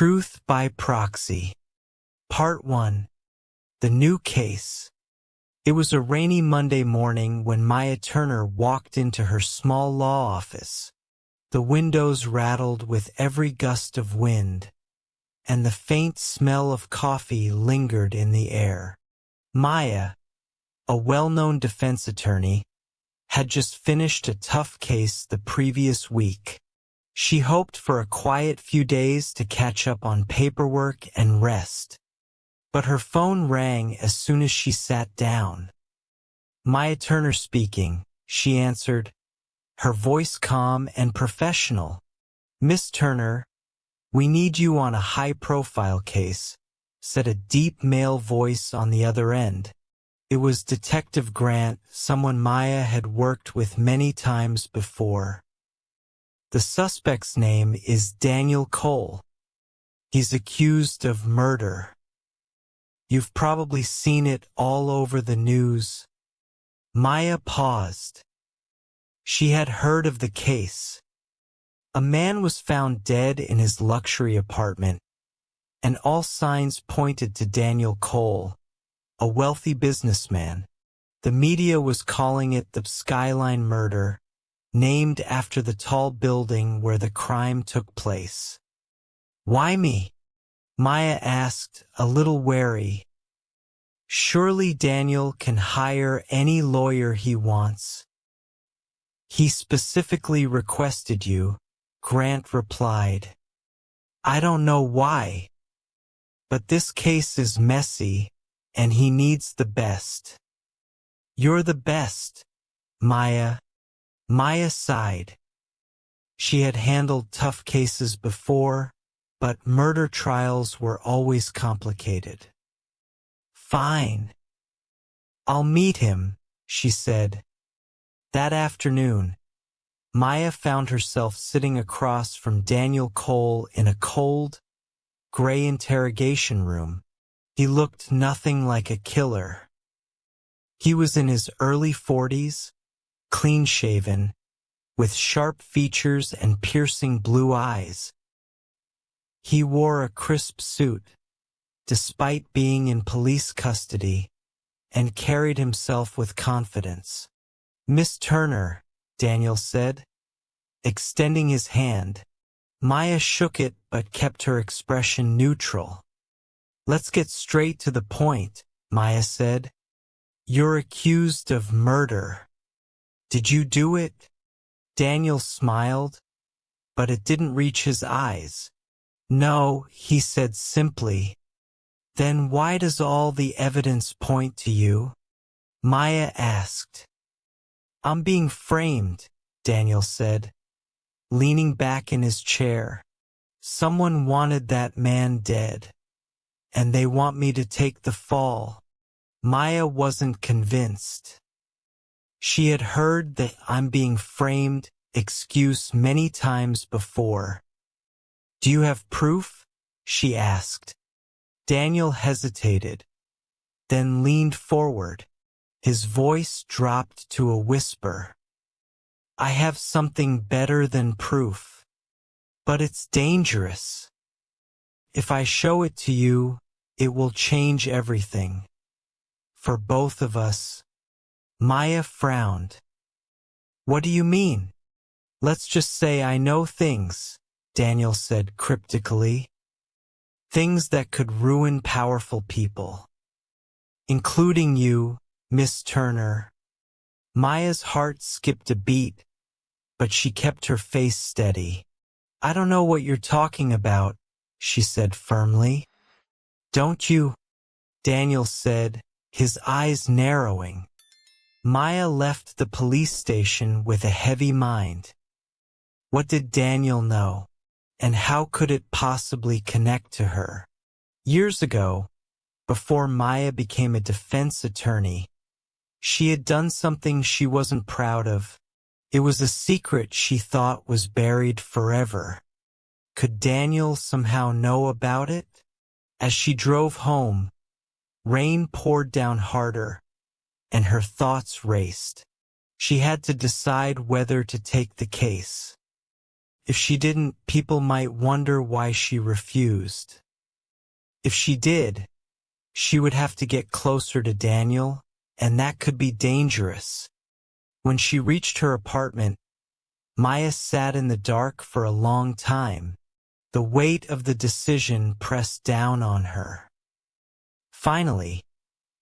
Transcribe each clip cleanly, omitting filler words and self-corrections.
Truth by Proxy. Part 1. The New Case. It was a rainy Monday morning when Maya Turner walked into her small law office. The windows rattled with every gust of wind, and the faint smell of coffee lingered in the air. Maya, a well-known defense attorney, had just finished a tough case the previous week. She hoped for a quiet few days to catch up on paperwork and rest. But her phone rang as soon as she sat down. Maya Turner speaking, she answered, her voice calm and professional. Miss Turner, we need you on a high-profile case, said a deep male voice on the other end. It was Detective Grant, someone Maya had worked with many times before. The suspect's name is Daniel Cole. He's accused of murder. You've probably seen it all over the news. Maya paused. She had heard of the case. A man was found dead in his luxury apartment, and all signs pointed to Daniel Cole, a wealthy businessman. The media was calling it the Skyline murder, named after the tall building where the crime took place. Why me? Maya asked, a little wary. Surely Daniel can hire any lawyer he wants. He specifically requested you, Grant replied. I don't know why. But this case is messy, and he needs the best. You're the best, Maya. Maya sighed. She had handled tough cases before, but murder trials were always complicated. Fine. I'll meet him, she said. That afternoon, Maya found herself sitting across from Daniel Cole in a cold, gray interrogation room. He looked nothing like a killer. He was in his early 40s, clean-shaven, with sharp features and piercing blue eyes. He wore a crisp suit, despite being in police custody, and carried himself with confidence. Miss Turner, Daniel said, extending his hand. Maya shook it but kept her expression neutral. Let's get straight to the point, Maya said. You're accused of murder. Did you do it? Daniel smiled, but it didn't reach his eyes. No, he said simply. Then why does all the evidence point to you? Maya asked. I'm being framed, Daniel said, leaning back in his chair. Someone wanted that man dead, and they want me to take the fall. Maya wasn't convinced. She had heard the I'm being framed excuse many times before. Do you have proof? She asked. Daniel hesitated, then leaned forward. His voice dropped to a whisper. I have something better than proof, but it's dangerous. If I show it to you, it will change everything. For both of us. Maya frowned. What do you mean? Let's just say I know things, Daniel said cryptically. Things that could ruin powerful people. Including you, Miss Turner. Maya's heart skipped a beat, but she kept her face steady. I don't know what you're talking about, she said firmly. Don't you? Daniel said, his eyes narrowing. Maya left the police station with a heavy mind. What did Daniel know? And how could it possibly connect to her? Years ago, before Maya became a defense attorney, she had done something she wasn't proud of. It was a secret she thought was buried forever. Could Daniel somehow know about it? As she drove home, rain poured down harder, and her thoughts raced. She had to decide whether to take the case. If she didn't, people might wonder why she refused. If she did, she would have to get closer to Daniel, and that could be dangerous. When she reached her apartment, Maya sat in the dark for a long time. The weight of the decision pressed down on her. Finally,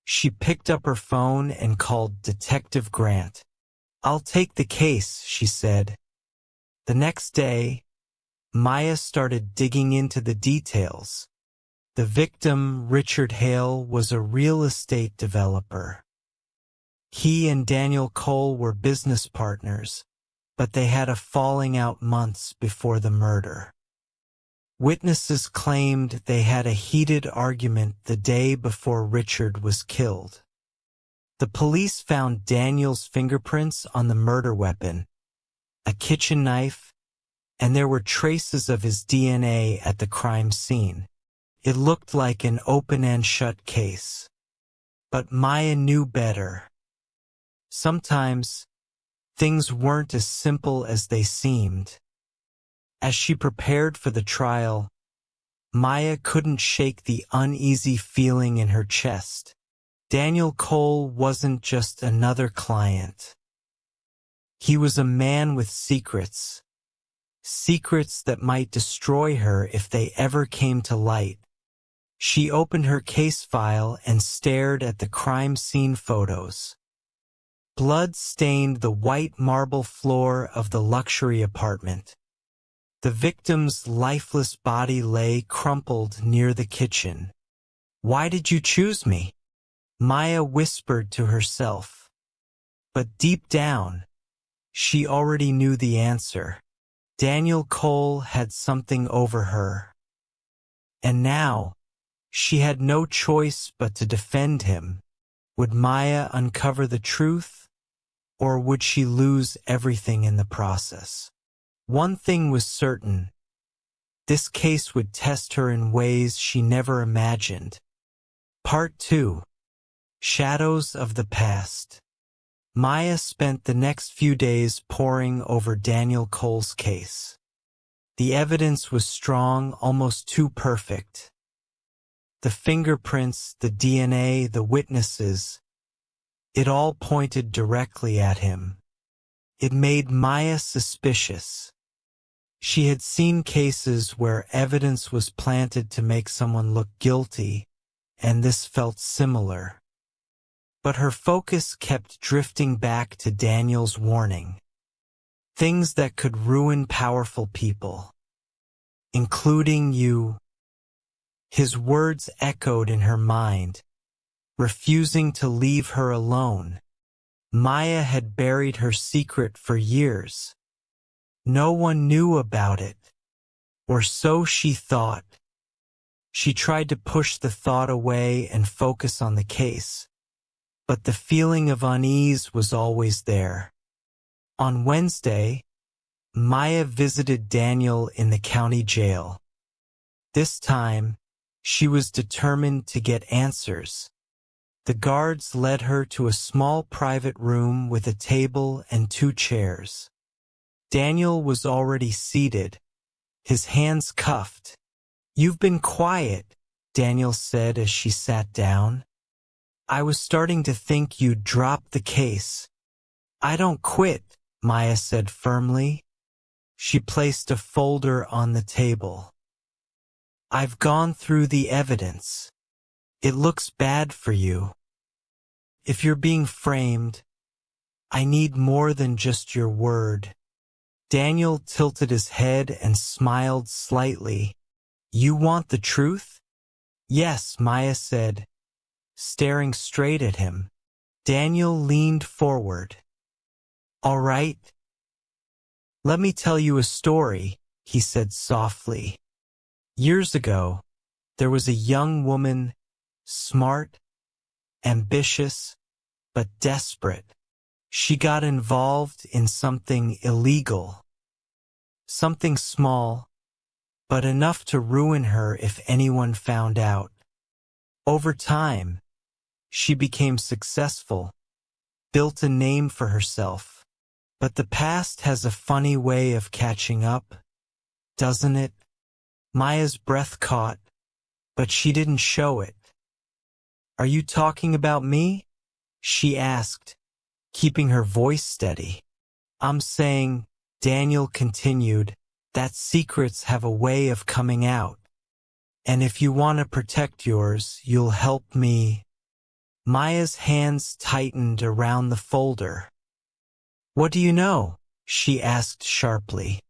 she picked up her phone and called Detective Grant. "I'll take the case," she said. The next day, Maya started digging into the details. The victim, Richard Hale, was a real estate developer. He and Daniel Cole were business partners, but they had a falling out months before the murder. Witnesses claimed they had a heated argument the day before Richard was killed. The police found Daniel's fingerprints on the murder weapon, a kitchen knife, and there were traces of his DNA at the crime scene. It looked like an open and shut case. But Maya knew better. Sometimes, things weren't as simple as they seemed. As she prepared for the trial, Maya couldn't shake the uneasy feeling in her chest. Daniel Cole wasn't just another client. He was a man with secrets. Secrets that might destroy her if they ever came to light. She opened her case file and stared at the crime scene photos. Blood stained the white marble floor of the luxury apartment. The victim's lifeless body lay crumpled near the kitchen. "Why did you choose me?" Maya whispered to herself. But deep down, she already knew the answer. Daniel Cole had something over her. And now, she had no choice but to defend him. Would Maya uncover the truth, or would she lose everything in the process? One thing was certain. This case would test her in ways she never imagined. Part 2. Shadows of the Past. Maya spent the next few days poring over Daniel Cole's case. The evidence was strong, almost too perfect. The fingerprints, the DNA, the witnesses, it all pointed directly at him. It made Maya suspicious. She had seen cases where evidence was planted to make someone look guilty, and this felt similar. But her focus kept drifting back to Daniel's warning. Things that could ruin powerful people. Including you. His words echoed in her mind, refusing to leave her alone. Maya had buried her secret for years. No one knew about it, or so she thought. She tried to push the thought away and focus on the case, but the feeling of unease was always there. On Wednesday, Maya visited Daniel in the county jail. This time, she was determined to get answers. The guards led her to a small private room with a table and 2 chairs. Daniel was already seated, his hands cuffed. "You've been quiet," Daniel said as she sat down. "I was starting to think you'd drop the case." "I don't quit," Maya said firmly. She placed a folder on the table. "I've gone through the evidence. It looks bad for you. If you're being framed, I need more than just your word." Daniel tilted his head and smiled slightly. "You want the truth?" "Yes," Maya said, staring straight at him. Daniel leaned forward. "All right. Let me tell you a story," he said softly. "Years ago, there was a young woman, smart, ambitious, but desperate. She got involved in something illegal. Something small, but enough to ruin her if anyone found out. Over time, she became successful, built a name for herself. But the past has a funny way of catching up. doesn't it? Maya's breath caught, but she didn't show it. Are you talking about me? She asked, keeping her voice steady. I'm saying, Daniel continued, that secrets have a way of coming out. And if you want to protect yours, you'll help me. Maya's hands tightened around the folder. What do you know? She asked sharply.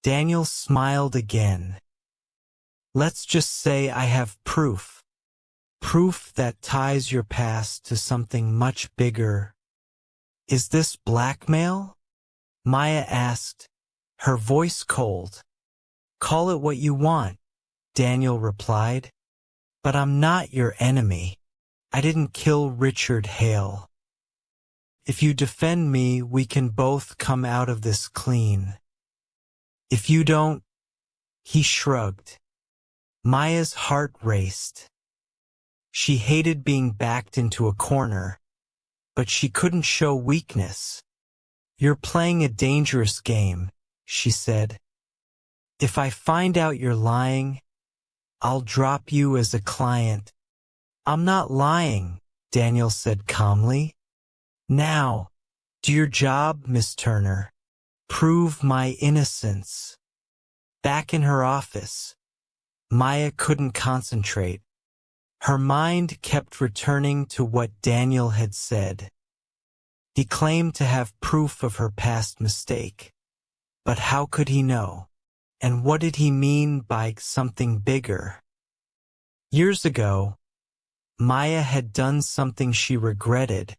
Daniel smiled again. Let's just say I have proof. Proof that ties your past to something much bigger. Is this blackmail? Maya asked, her voice cold. Call it what you want, Daniel replied. But I'm not your enemy. I didn't kill Richard Hale. If you defend me, we can both come out of this clean. If you don't, he shrugged. Maya's heart raced. She hated being backed into a corner, but she couldn't show weakness. You're playing a dangerous game, she said. If I find out you're lying, I'll drop you as a client. I'm not lying, Daniel said calmly. Now, do your job, Miss Turner. Prove my innocence. Back in her office, Maya couldn't concentrate. Her mind kept returning to what Daniel had said. He claimed to have proof of her past mistake. But how could he know? And what did he mean by something bigger? Years ago, Maya had done something she regretted.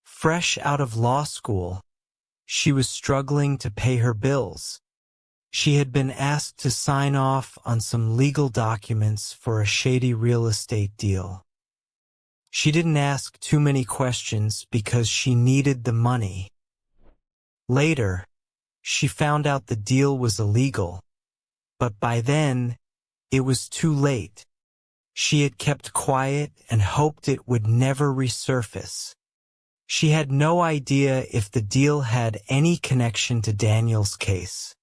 Fresh out of law school, she was struggling to pay her bills. She had been asked to sign off on some legal documents for a shady real estate deal. She didn't ask too many questions because she needed the money. Later, she found out the deal was illegal, but by then, it was too late. She had kept quiet and hoped it would never resurface. She had no idea if the deal had any connection to Daniel's case.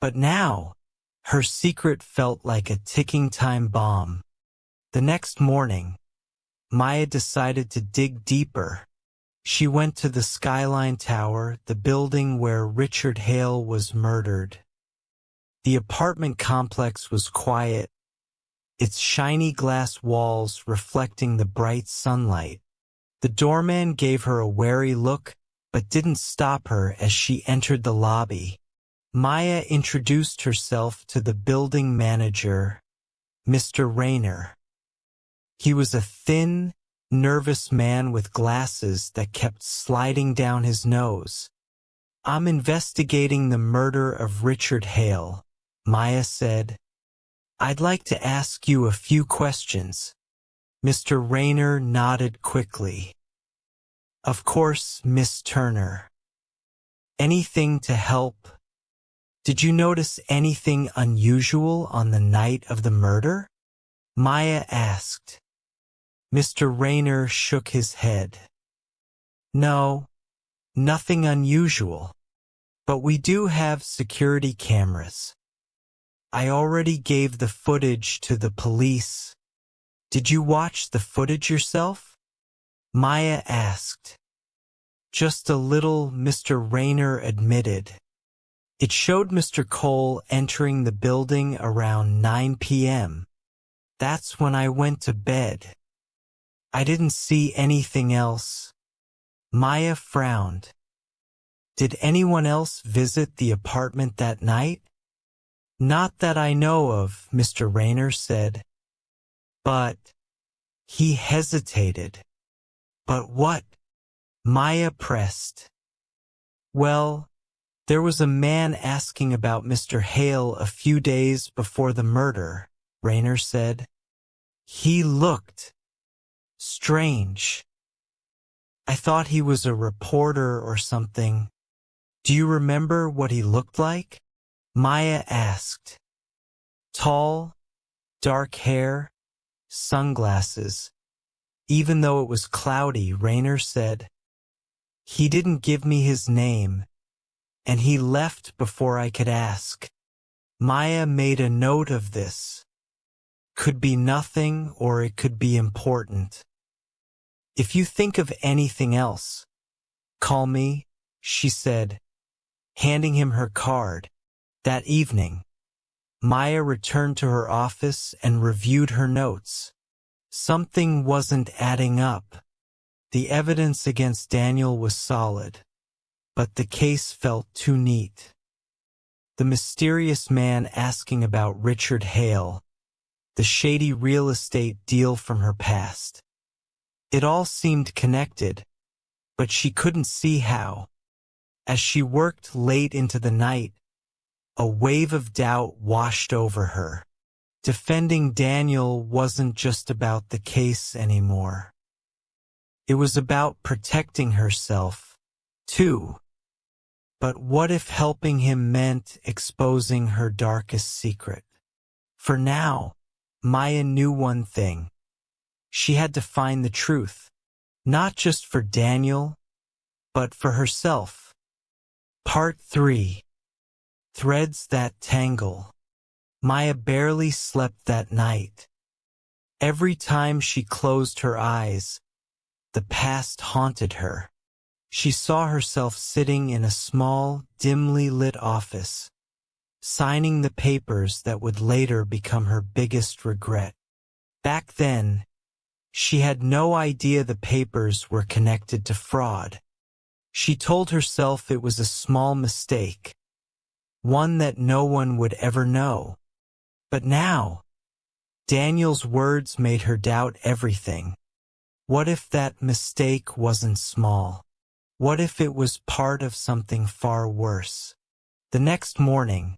But now, her secret felt like a ticking time bomb. The next morning, Maya decided to dig deeper. She went to the Skyline Tower, the building where Richard Hale was murdered. The apartment complex was quiet, its shiny glass walls reflecting the bright sunlight. The doorman gave her a wary look, but didn't stop her as she entered the lobby. Maya introduced herself to the building manager, Mr. Rayner. He was a thin, nervous man with glasses that kept sliding down his nose. I'm investigating the murder of Richard Hale, Maya said. I'd like to ask you a few questions. Mr. Rayner nodded quickly. Of course, Miss Turner. Anything to help? Did you notice anything unusual on the night of the murder? Maya asked. Mr. Rayner shook his head. No, nothing unusual. But we do have security cameras. I already gave the footage to the police. Did you watch the footage yourself? Maya asked. Just a little, Mr. Rayner admitted. It showed Mr. Cole entering the building around 9 p.m. That's when I went to bed. I didn't see anything else. Maya frowned. Did anyone else visit the apartment that night? Not that I know of, Mr. Rayner said. But he hesitated. But what? Maya pressed. Well, there was a man asking about Mr. Hale a few days before the murder, Rayner said. He looked strange. I thought he was a reporter or something. Do you remember what he looked like? Maya asked. Tall, dark hair, sunglasses. Even though it was cloudy, Rayner said. He didn't give me his name, and he left before I could ask. Maya made a note of this. Could be nothing or it could be important. If you think of anything else, call me, she said, handing him her card. That evening, Maya returned to her office and reviewed her notes. Something wasn't adding up. The evidence against Daniel was solid, but the case felt too neat. The mysterious man asking about Richard Hale, the shady real estate deal from her past. It all seemed connected, but she couldn't see how. As she worked late into the night, a wave of doubt washed over her. Defending Daniel wasn't just about the case anymore. It was about protecting herself, too. But what if helping him meant exposing her darkest secret? For now, Maya knew one thing. She had to find the truth, not just for Daniel, but for herself. Part 3. Threads that tangle. Maya barely slept that night. Every time she closed her eyes, the past haunted her. She saw herself sitting in a small, dimly lit office, signing the papers that would later become her biggest regret. Back then, she had no idea the papers were connected to fraud. She told herself it was a small mistake, one that no one would ever know. But now, Daniel's words made her doubt everything. What if that mistake wasn't small? What if it was part of something far worse? The next morning,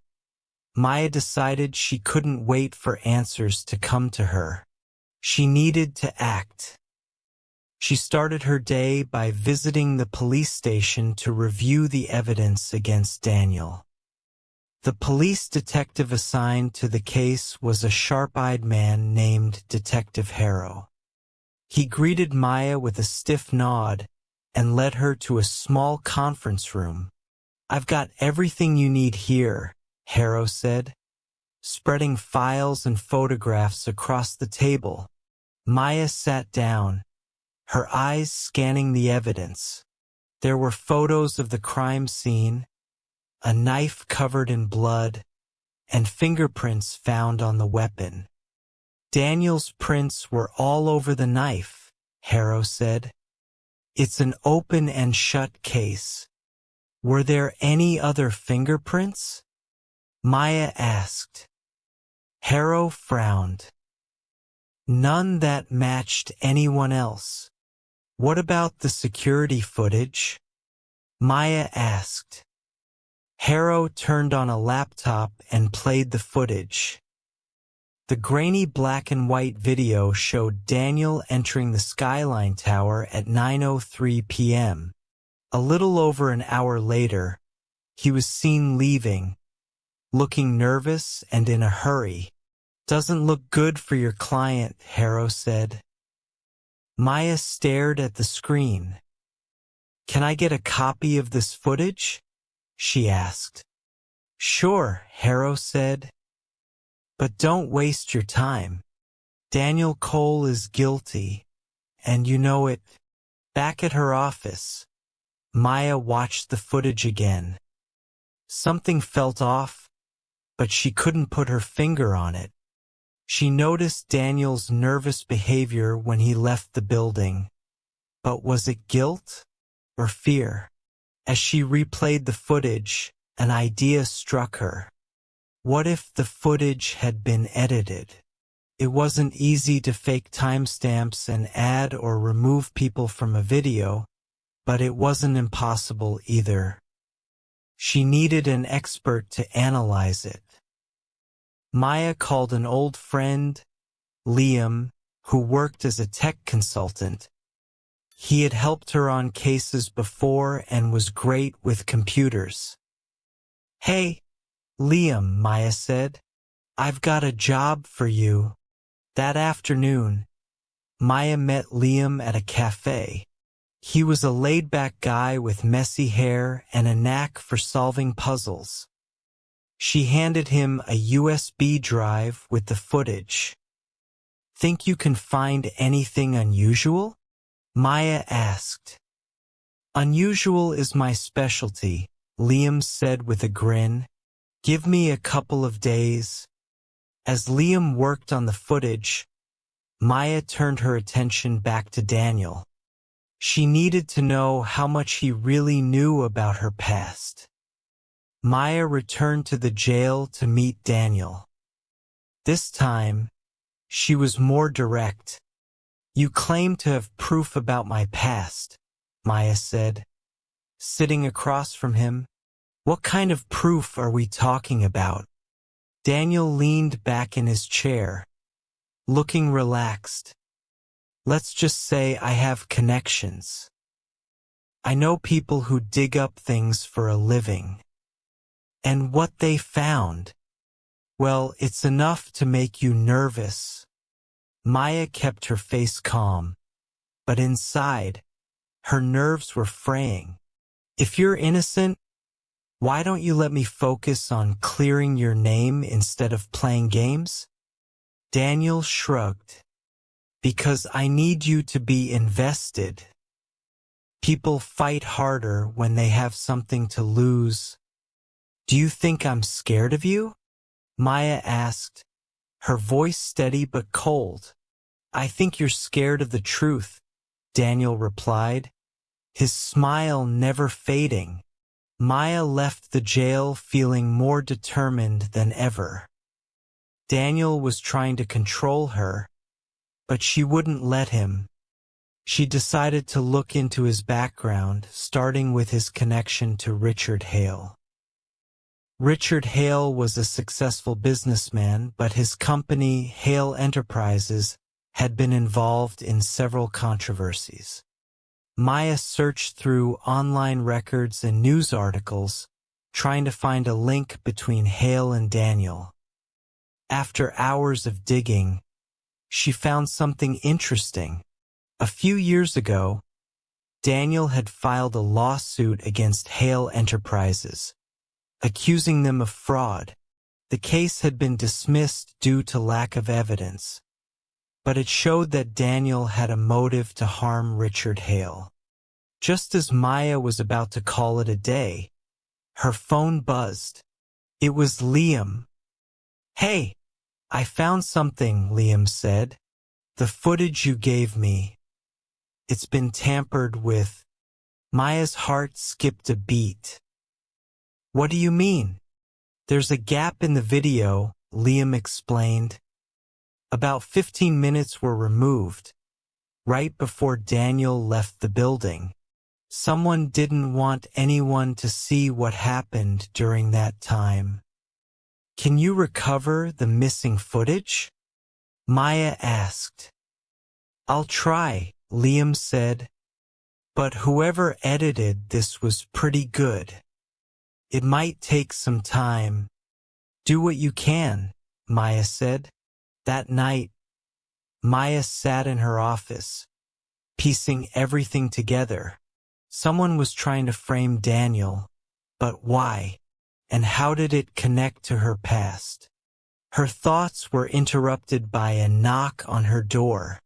Maya decided she couldn't wait for answers to come to her. She needed to act. She started her day by visiting the police station to review the evidence against Daniel. The police detective assigned to the case was a sharp-eyed man named Detective Harrow. He greeted Maya with a stiff nod and led her to a small conference room. "I've got everything you need here," Harrow said, spreading files and photographs across the table. Maya sat down, her eyes scanning the evidence. There were photos of the crime scene, a knife covered in blood, and fingerprints found on the weapon. Daniel's prints were all over the knife, Harrow said. "It's an open and shut case. Were there any other fingerprints?" Maya asked. Harrow frowned. "None that matched anyone else." "What about the security footage?" Maya asked. Harrow turned on a laptop and played the footage. The grainy black and white video showed Daniel entering the Skyline Tower at 9:03 p.m. A little over an hour later, he was seen leaving, looking nervous and in a hurry. "Doesn't look good for your client," Harrow said. Maya stared at the screen. "Can I get a copy of this footage?" she asked. "Sure," Harrow said. "But don't waste your time. Daniel Cole is guilty, and you know it." Back at her office, Maya watched the footage again. Something felt off, but she couldn't put her finger on it. She noticed Daniel's nervous behavior when he left the building. But was it guilt or fear? As she replayed the footage, an idea struck her. What if the footage had been edited? It wasn't easy to fake timestamps and add or remove people from a video, but it wasn't impossible either. She needed an expert to analyze it. Maya called an old friend, Liam, who worked as a tech consultant. He had helped her on cases before and was great with computers. "Hey, Liam," Maya said. "I've got a job for you." That afternoon, Maya met Liam at a cafe. He was a laid-back guy with messy hair and a knack for solving puzzles. She handed him a USB drive with the footage. Think you can find anything unusual? Maya asked. Unusual is my specialty, Liam said with a grin. Give me a couple of days. As Liam worked on the footage, Maya turned her attention back to Daniel. She needed to know how much he really knew about her past. Maya returned to the jail to meet Daniel. This time, she was more direct. You claim to have proof about my past, Maya said. Sitting across from him, what kind of proof are we talking about? Daniel leaned back in his chair, looking relaxed. Let's just say I have connections. I know people who dig up things for a living. And what they found, well, it's enough to make you nervous. Maya kept her face calm, but inside, her nerves were fraying. If you're innocent, why don't you let me focus on clearing your name instead of playing games? Daniel shrugged. Because I need you to be invested. People fight harder when they have something to lose. Do you think I'm scared of you? Maya asked, her voice steady but cold. I think you're scared of the truth, Daniel replied, his smile never fading. Maya left the jail feeling more determined than ever. Daniel was trying to control her, but she wouldn't let him. She decided to look into his background, starting with his connection to Richard Hale. Richard Hale was a successful businessman, but his company, Hale Enterprises, had been involved in several controversies. Maya searched through online records and news articles, trying to find a link between Hale and Daniel. After hours of digging, she found something interesting. A few years ago, Daniel had filed a lawsuit against Hale Enterprises, accusing them of fraud. The case had been dismissed due to lack of evidence, but it showed that Daniel had a motive to harm Richard Hale. Just as Maya was about to call it a day, her phone buzzed. It was Liam. Hey, I found something, Liam said. The footage you gave me. It's been tampered with. Maya's heart skipped a beat. What do you mean? There's a gap in the video, Liam explained. About 15 minutes were removed, right before Daniel left the building. Someone didn't want anyone to see what happened during that time. Can you recover the missing footage? Maya asked. I'll try, Liam said. But whoever edited this was pretty good. It might take some time. Do what you can, Maya said. That night, Maya sat in her office, piecing everything together. Someone was trying to frame Daniel, but why? And how did it connect to her past? Her thoughts were interrupted by a knock on her door.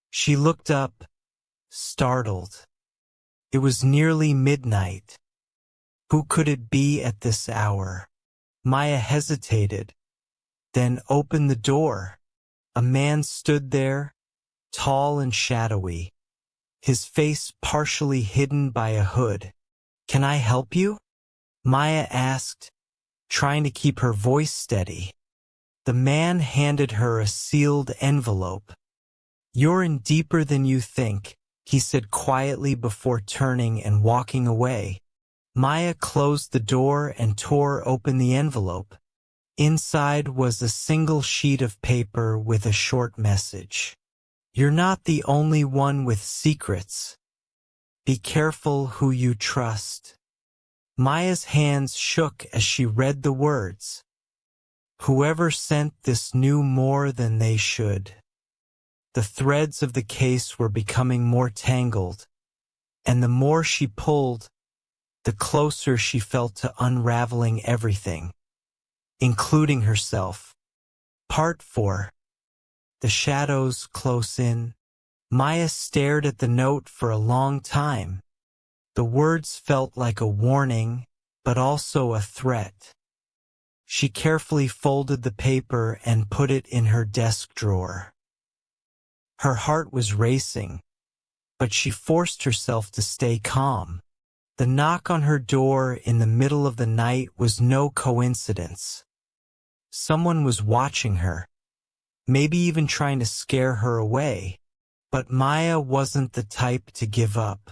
She looked up, startled. It was nearly midnight. Who could it be at this hour? Maya hesitated, then opened the door. A man stood there, tall and shadowy, his face partially hidden by a hood. Can I help you? Maya asked, trying to keep her voice steady. The man handed her a sealed envelope. You're in deeper than you think, he said quietly before turning and walking away. Maya closed the door and tore open the envelope. Inside was a single sheet of paper with a short message. You're not the only one with secrets. Be careful who you trust. Maya's hands shook as she read the words. Whoever sent this knew more than they should. The threads of the case were becoming more tangled, and the more she pulled, the closer she felt to unraveling everything. including herself. Part 4. The shadows close in. Maya stared at the note for a long time. The words felt like a warning, but also a threat. She carefully folded the paper and put it in her desk drawer. Her heart was racing, but she forced herself to stay calm. The knock on her door in the middle of the night was no coincidence. Someone was watching her, maybe even trying to scare her away, but Maya wasn't the type to give up.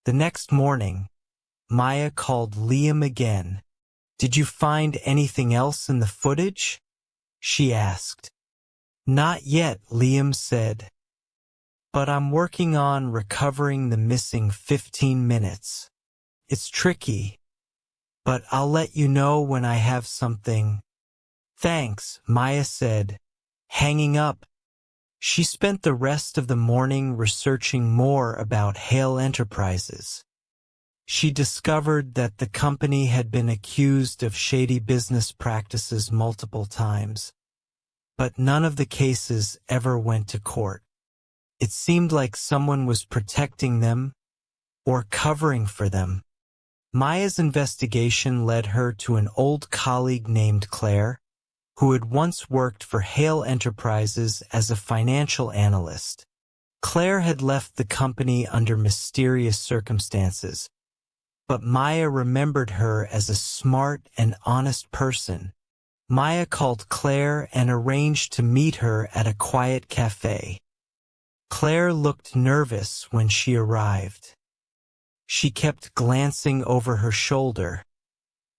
The next morning, Maya called Liam again. "Did you find anything else in the footage?" she asked. "Not yet," Liam said. "But I'm working on recovering the missing 15 minutes. It's tricky, but I'll let you know when I have something." "Thanks," Maya said, hanging up. She spent the rest of the morning researching more about Hale Enterprises. She discovered that the company had been accused of shady business practices multiple times, but none of the cases ever went to court. It seemed like someone was protecting them or covering for them. Maya's investigation led her to an old colleague named Claire, who had once worked for Hale Enterprises as a financial analyst. Claire had left the company under mysterious circumstances, but Maya remembered her as a smart and honest person. Maya called Claire and arranged to meet her at a quiet cafe. Claire looked nervous when she arrived. She kept glancing over her shoulder,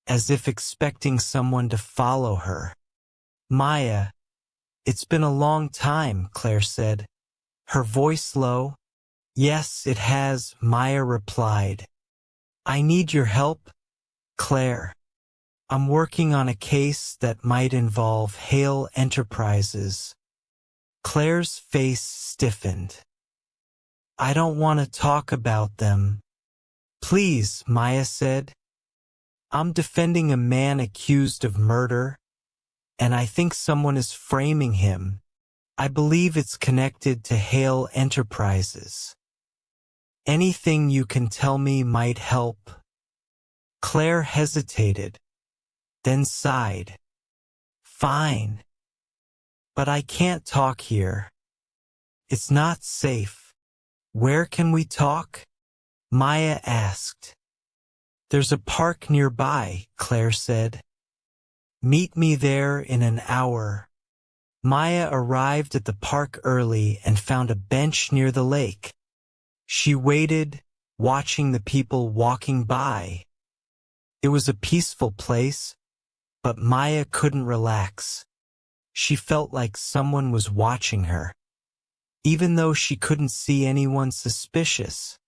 as if expecting someone to follow her. "Maya, it's been a long time," Claire said, her voice low. "Yes, it has," Maya replied. "I need your help, Claire. I'm working on a case that might involve Hale Enterprises." Claire's face stiffened. "I don't want to talk about them." "Please," Maya said. "I'm defending a man accused of murder, and I think someone is framing him. I believe it's connected to Hale Enterprises. Anything you can tell me might help." Claire hesitated, then sighed. "Fine. But I can't talk here. It's not safe." "Where can we talk?" Maya asked. "There's a park nearby," Claire said. "Meet me there in an hour." Maya arrived at the park early and found a bench near the lake. She waited, watching the people walking by. It was a peaceful place, but Maya couldn't relax. She felt like someone was watching her, even though she couldn't see anyone suspicious.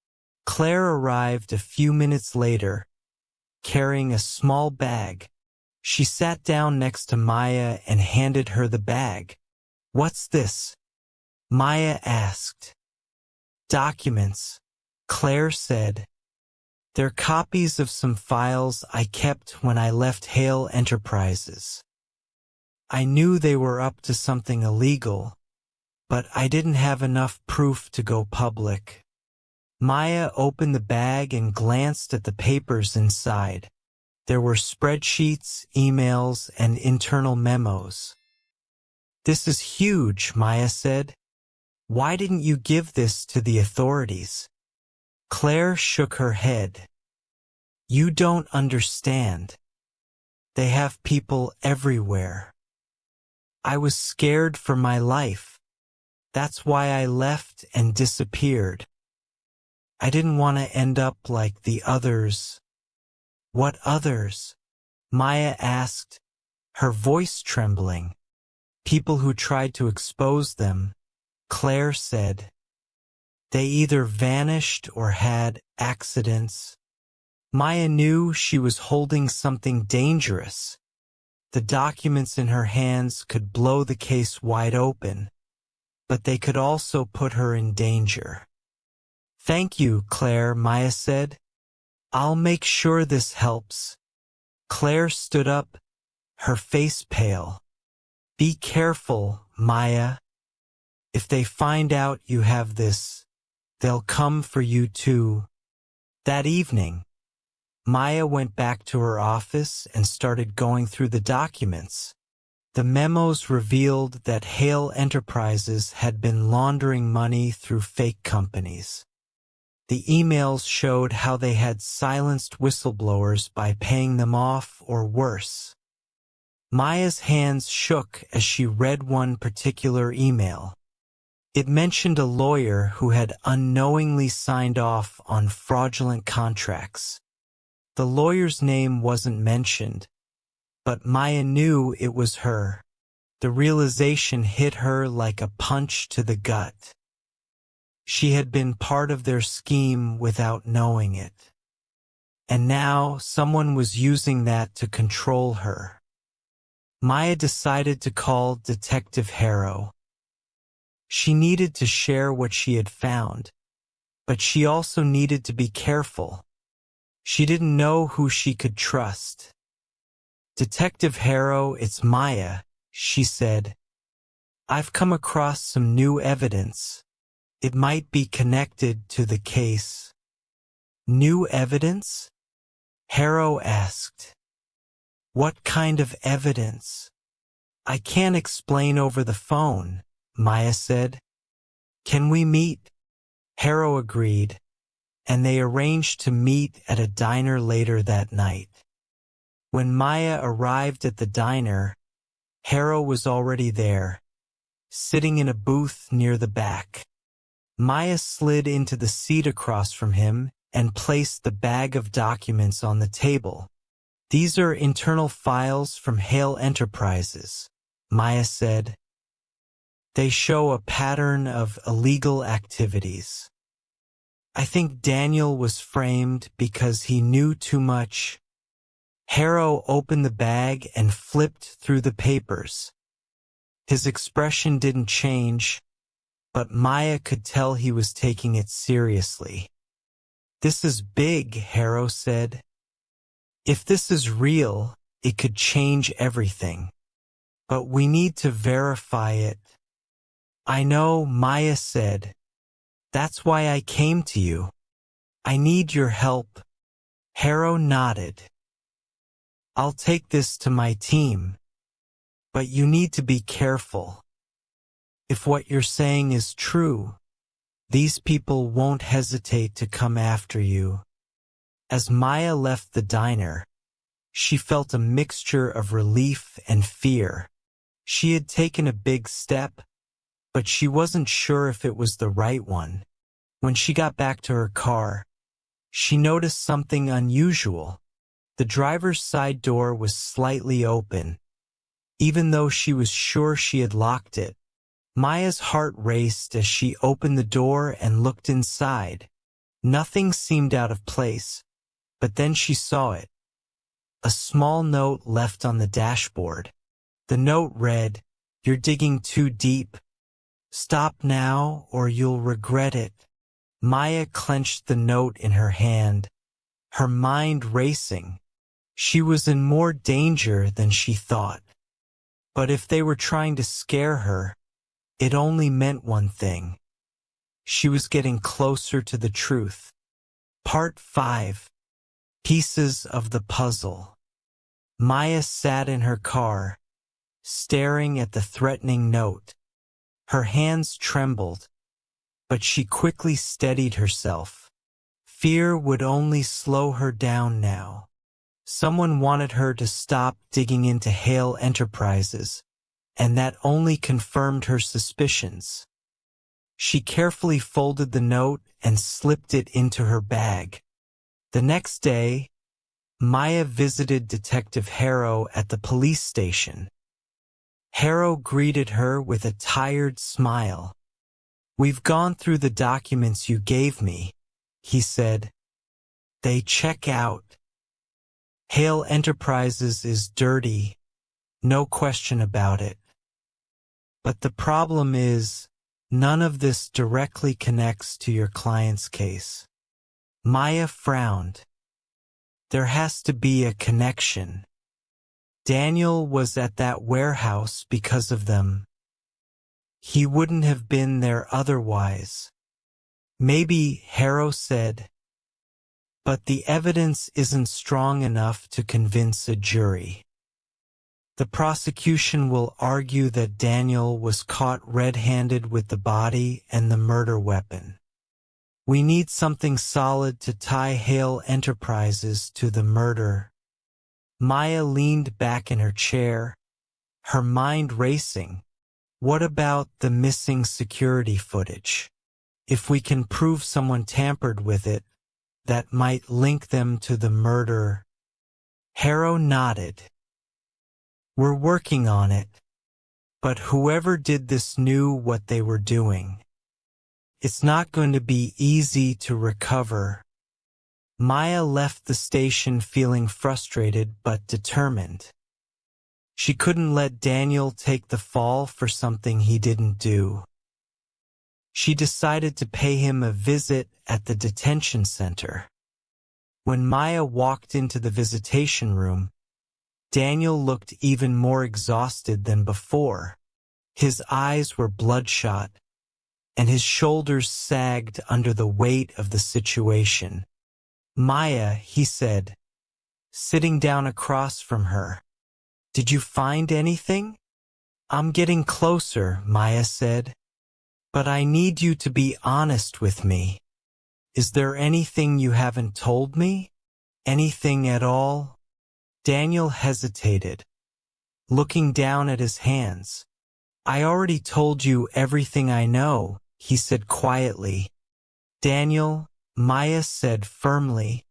Claire arrived a few minutes later, carrying a small bag. She sat down next to Maya and handed her the bag. "What's this?" Maya asked. "Documents," Claire said. "They're copies of some files I kept when I left Hale Enterprises. I knew they were up to something illegal, but I didn't have enough proof to go public." Maya opened the bag and glanced at the papers inside. There were spreadsheets, emails, and internal memos. "This is huge," Maya said. "Why didn't you give this to the authorities?" Claire shook her head. "You don't understand. They have people everywhere. I was scared for my life. That's why I left and disappeared. I didn't want to end up like the others." "What others?" Maya asked, her voice trembling. "People who tried to expose them," Claire said. "They either vanished or had accidents." Maya knew she was holding something dangerous. The documents in her hands could blow the case wide open, but they could also put her in danger. "Thank you, Claire," Maya said. "I'll make sure this helps." Claire stood up, her face pale. "Be careful, Maya. If they find out you have this, they'll come for you too." That evening, Maya went back to her office and started going through the documents. The memos revealed that Hale Enterprises had been laundering money through fake companies. The emails showed how they had silenced whistleblowers by paying them off or worse. Maya's hands shook as she read one particular email. It mentioned a lawyer who had unknowingly signed off on fraudulent contracts. The lawyer's name wasn't mentioned, but Maya knew it was her. The realization hit her like a punch to the gut. She had been part of their scheme without knowing it. And now someone was using that to control her. Maya decided to call Detective Harrow. She needed to share what she had found, but she also needed to be careful. She didn't know who she could trust. "Detective Harrow, it's Maya," she said. "I've come across some new evidence. It might be connected to the case." "New evidence?" Harrow asked. "What kind of evidence?" "I can't explain over the phone," Maya said. "Can we meet?" Harrow agreed, and they arranged to meet at a diner later that night. When Maya arrived at the diner, Harrow was already there, sitting in a booth near the back. Maya slid into the seat across from him and placed the bag of documents on the table. "These are internal files from Hale Enterprises," Maya said. "They show a pattern of illegal activities. I think Daniel was framed because he knew too much." Harrow opened the bag and flipped through the papers. His expression didn't change, but Maya could tell he was taking it seriously. "This is big," Harrow said. "If this is real, it could change everything. But we need to verify it." "I know," Maya said. "That's why I came to you. I need your help." Harrow nodded. "I'll take this to my team. But you need to be careful. If what you're saying is true, these people won't hesitate to come after you." As Maya left the diner, she felt a mixture of relief and fear. She had taken a big step, but she wasn't sure if it was the right one. When she got back to her car, she noticed something unusual. The driver's side door was slightly open. Even though she was sure she had locked it, Maya's heart raced as she opened the door and looked inside. Nothing seemed out of place, but then she saw it. A small note left on the dashboard. The note read, "You're digging too deep. Stop now or you'll regret it." Maya clenched the note in her hand, her mind racing. She was in more danger than she thought. But if they were trying to scare her, it only meant one thing. She was getting closer to the truth. Part 5. Pieces of the Puzzle. Maya sat in her car, staring at the threatening note. Her hands trembled, but she quickly steadied herself. Fear would only slow her down now. Someone wanted her to stop digging into Hale Enterprises, and that only confirmed her suspicions. She carefully folded the note and slipped it into her bag. The next day, Maya visited Detective Harrow at the police station. Harrow greeted her with a tired smile. "We've gone through the documents you gave me," he said. "They check out. Hale Enterprises is dirty, no question about it. But the problem is, none of this directly connects to your client's case." Maya frowned. "There has to be a connection." Daniel was at that warehouse because of them. He wouldn't have been there otherwise. Maybe, Harrow said. But the evidence isn't strong enough to convince a jury. The prosecution will argue that Daniel was caught red-handed with the body and the murder weapon. We need something solid to tie Hale Enterprises to the murder. Maya leaned back in her chair, her mind racing. What about the missing security footage? If we can prove someone tampered with it, that might link them to the murder. Harrow nodded. We're working on it. But whoever did this knew what they were doing. It's not going to be easy to recover. Maya left the station feeling frustrated but determined. She couldn't let Daniel take the fall for something he didn't do. She decided to pay him a visit at the detention center. When Maya walked into the visitation room, Daniel looked even more exhausted than before. His eyes were bloodshot, and his shoulders sagged under the weight of the situation. Maya, he said, sitting down across from her. Did you find anything? I'm getting closer, Maya said. But I need you to be honest with me. Is there anything you haven't told me? Anything at all? Daniel hesitated, looking down at his hands. I already told you everything I know, he said quietly. Daniel, Maya said firmly,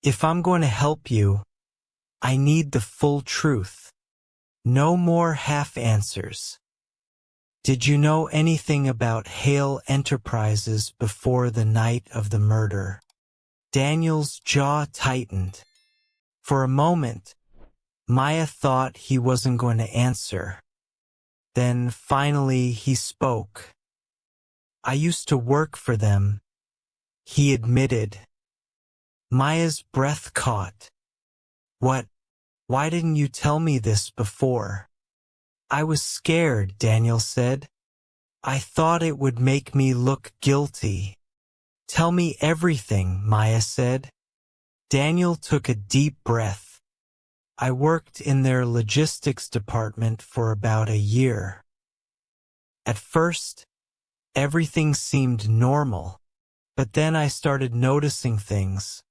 if I'm going to help you, I need the full truth. No more half answers. Did you know anything about Hale Enterprises before the night of the murder? Daniel's jaw tightened. For a moment, Maya thought he wasn't going to answer. Then finally he spoke. I used to work for them, he admitted. Maya's breath caught. What? Why didn't you tell me this before? I was scared, Daniel said. I thought it would make me look guilty. Tell me everything, Maya said. Daniel took a deep breath. I worked in their logistics department for about a year. At first, everything seemed normal, but then I started noticing things.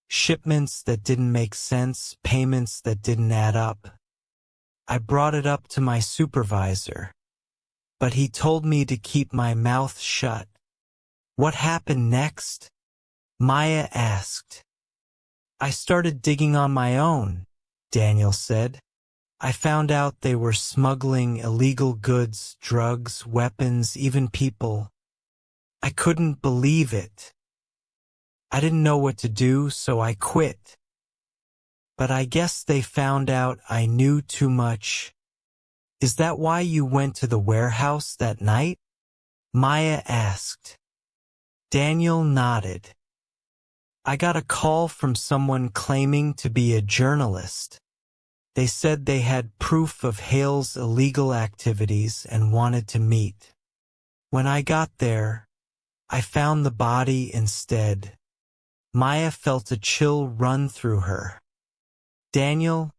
Shipments that didn't make sense, payments that didn't add up. I brought it up to my supervisor, but he told me to keep my mouth shut. What happened next? Maya asked. I started digging on my own, Daniel said. I found out they were smuggling illegal goods, drugs, weapons, even people. I couldn't believe it. I didn't know what to do, so I quit. But I guess they found out I knew too much. Is that why you went to the warehouse that night? Maya asked. Daniel nodded. I got a call from someone claiming to be a journalist. They said they had proof of Hale's illegal activities and wanted to meet. When I got there, I found the body instead. Maya felt a chill run through her. Daniel,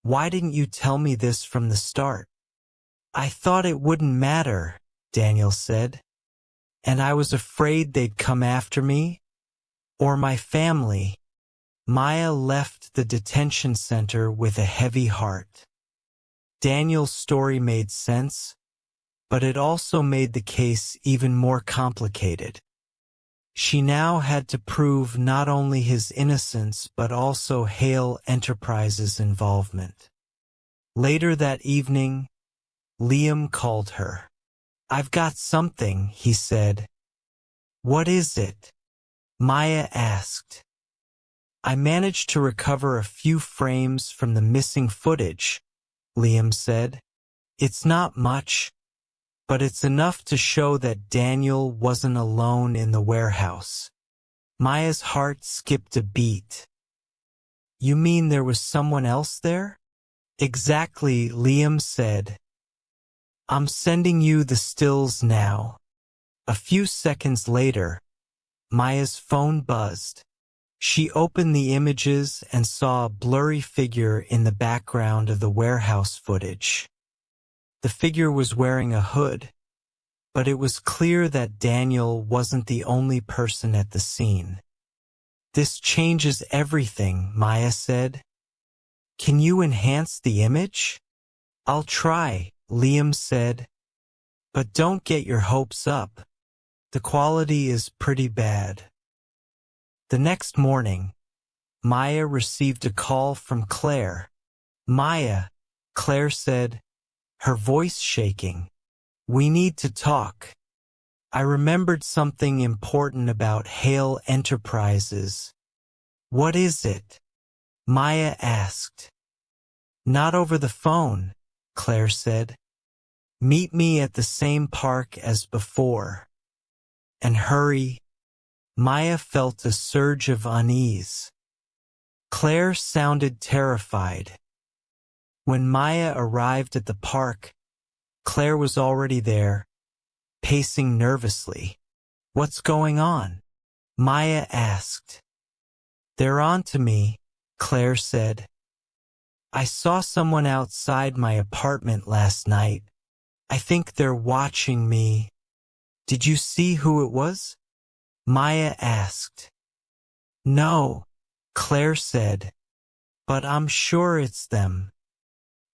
why didn't you tell me this from the start? I thought it wouldn't matter, Daniel said. And I was afraid they'd come after me, or my family. Maya left the detention center with a heavy heart. Daniel's story made sense, but it also made the case even more complicated. She now had to prove not only his innocence but also Hale Enterprises' involvement. Later that evening, Liam called her. I've got something, he said. What is it? Maya asked. I managed to recover a few frames from the missing footage, Liam said. It's not much, but it's enough to show that Daniel wasn't alone in the warehouse. Maya's heart skipped a beat. You mean there was someone else there? Exactly, Liam said. I'm sending you the stills now. A few seconds later, Maya's phone buzzed. She opened the images and saw a blurry figure in the background of the warehouse footage. The figure was wearing a hood, but it was clear that Daniel wasn't the only person at the scene. This changes everything, Maya said. Can you enhance the image? I'll try, Liam said. But don't get your hopes up. The quality is pretty bad. The next morning, Maya received a call from Claire. Maya, Claire said, her voice shaking. We need to talk. I remembered something important about Hale Enterprises. What is it? Maya asked. Not over the phone, Claire said. Meet me at the same park as before. And hurry. Maya felt a surge of unease. Claire sounded terrified. When Maya arrived at the park, Claire was already there, pacing nervously. What's going on? Maya asked. They're on to me, Claire said. I saw someone outside my apartment last night. I think they're watching me. Did you see who it was? Maya asked. No, Claire said, but I'm sure it's them.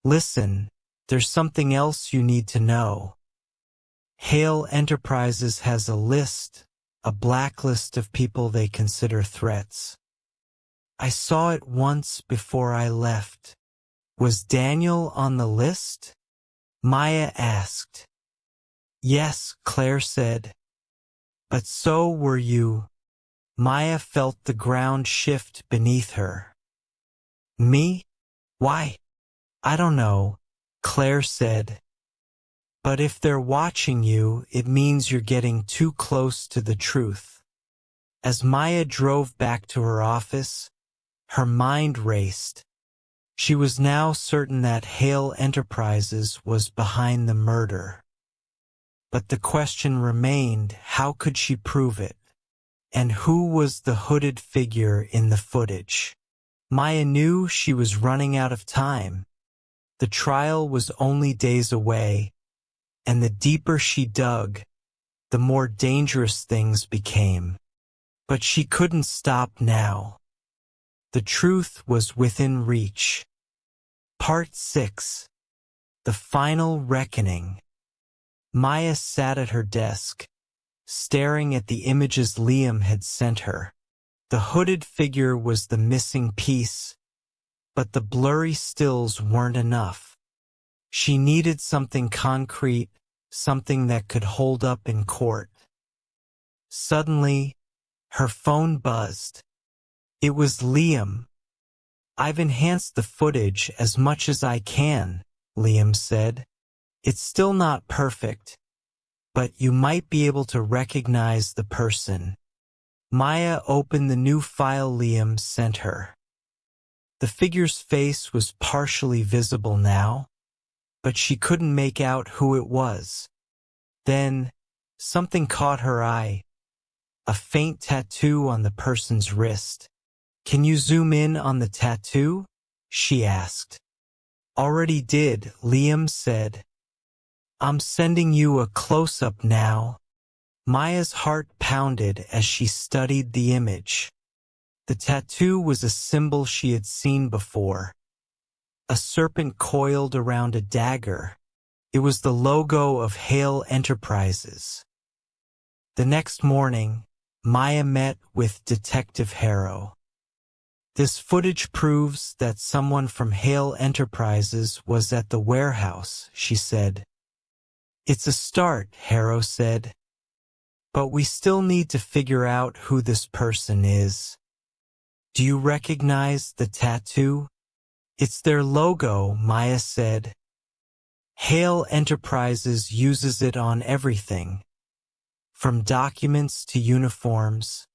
Listen, there's something else you need to know. Hale Enterprises has a blacklist of people they consider threats. I saw it once before I left. Was Daniel on the list? Maya asked. Yes, Claire said. But so were you. Maya felt the ground shift beneath her. Me? Why? I don't know, Claire said. But if they're watching you, it means you're getting too close to the truth. As Maya drove back to her office, her mind raced. She was now certain that Hale Enterprises was behind the murder. But the question remained, how could she prove it? And who was the hooded figure in the footage? Maya knew she was running out of time. The trial was only days away, and the deeper she dug, the more dangerous things became. But she couldn't stop now. The truth was within reach. Part 6. The Final Reckoning. Maya sat at her desk, staring at the images Liam had sent her. The hooded figure was the missing piece, but the blurry stills weren't enough. She needed something concrete, something that could hold up in court. Suddenly, her phone buzzed. It was Liam. I've enhanced the footage as much as I can, Liam said. It's still not perfect, but you might be able to recognize the person. Maya opened the new file Liam sent her. The figure's face was partially visible now, but she couldn't make out who it was. Then, something caught her eye. A faint tattoo on the person's wrist. Can you zoom in on the tattoo? She asked. Already did, Liam said. I'm sending you a close-up now. Maya's heart pounded as she studied the image. The tattoo was a symbol she had seen before. A serpent coiled around a dagger. It was the logo of Hale Enterprises. The next morning, Maya met with Detective Harrow. This footage proves that someone from Hale Enterprises was at the warehouse, she said. It's a start, Harrow said. But we still need to figure out who this person is. Do you recognize the tattoo? It's their logo, Maya said. Hale Enterprises uses it on everything, from documents to uniforms.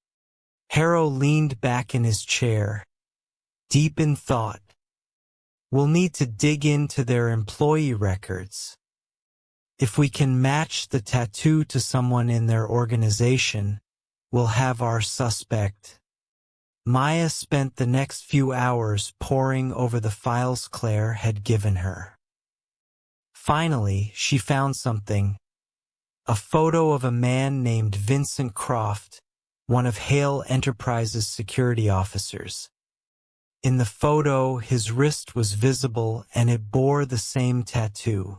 Harrow leaned back in his chair, deep in thought. We'll need to dig into their employee records. If we can match the tattoo to someone in their organization, we'll have our suspect. Maya spent the next few hours poring over the files Claire had given her. Finally, she found something. A photo of a man named Vincent Croft, one of Hale Enterprises' security officers. In the photo, his wrist was visible and it bore the same tattoo.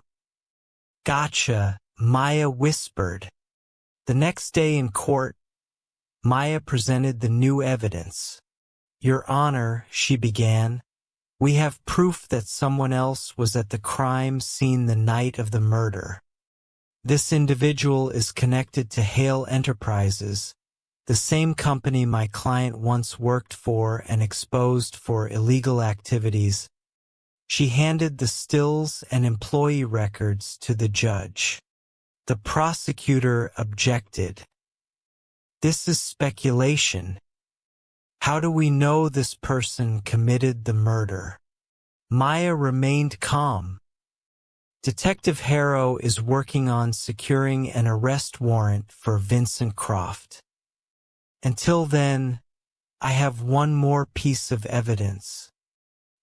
Gotcha, Maya whispered. The next day in court, Maya presented the new evidence. Your Honor, she began, we have proof that someone else was at the crime scene the night of the murder. This individual is connected to Hale Enterprises, the same company my client once worked for and exposed for illegal activities. She handed the stills and employee records to the judge. The prosecutor objected. This is speculation. How do we know this person committed the murder? Maya remained calm. Detective Harrow is working on securing an arrest warrant for Vincent Croft. Until then, I have one more piece of evidence.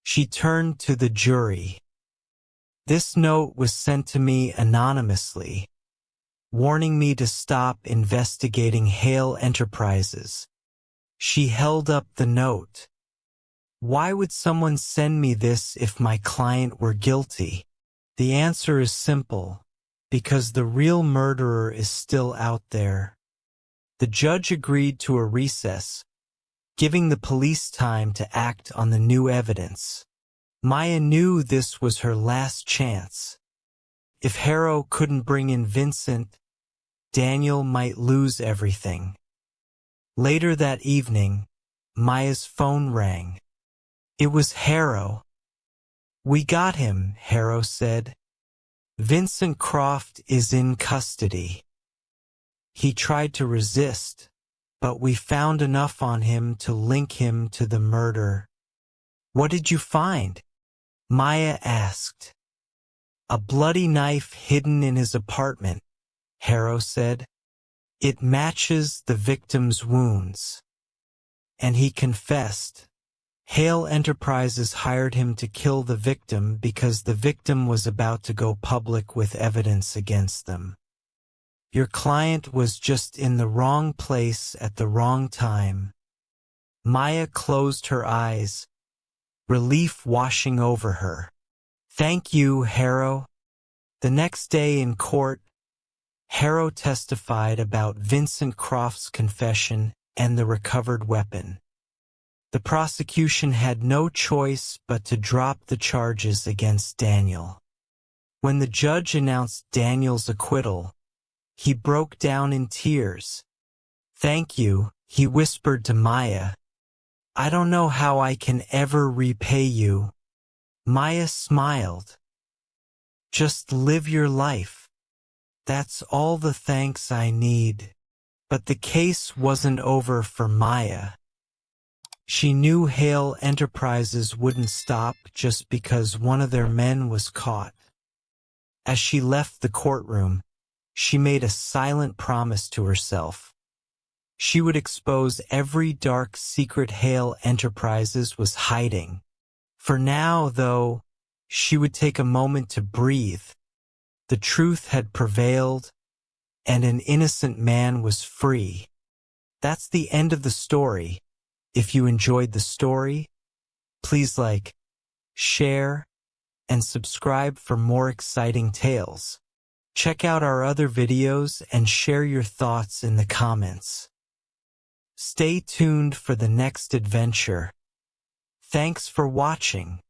She turned to the jury. This note was sent to me anonymously, warning me to stop investigating Hale Enterprises. She held up the note. Why would someone send me this if my client were guilty? The answer is simple, because the real murderer is still out there. The judge agreed to a recess, giving the police time to act on the new evidence. Maya knew this was her last chance. If Harrow couldn't bring in Vincent, Daniel might lose everything. Later that evening, Maya's phone rang. It was Harrow. We got him, Harrow said. Vincent Croft is in custody. He tried to resist, but we found enough on him to link him to the murder. What did you find? Maya asked. A bloody knife hidden in his apartment, Harrow said. It matches the victim's wounds. And he confessed. Hale Enterprises hired him to kill the victim because the victim was about to go public with evidence against them. Your client was just in the wrong place at the wrong time. Maya closed her eyes, relief washing over her. Thank you, Harrow. The next day in court, Harrow testified about Vincent Croft's confession and the recovered weapon. The prosecution had no choice but to drop the charges against Daniel. When the judge announced Daniel's acquittal, he broke down in tears. Thank you, he whispered to Maya. I don't know how I can ever repay you. Maya smiled. Just live your life. That's all the thanks I need. But the case wasn't over for Maya. She knew Hale Enterprises wouldn't stop just because one of their men was caught. As she left the courtroom, she made a silent promise to herself. She would expose every dark secret Hale Enterprises was hiding. For now, though, she would take a moment to breathe. The truth had prevailed, and an innocent man was free. That's the end of the story. If you enjoyed the story, please like, share, and subscribe for more exciting tales. Check out our other videos and share your thoughts in the comments. Stay tuned for the next adventure. Thanks for watching.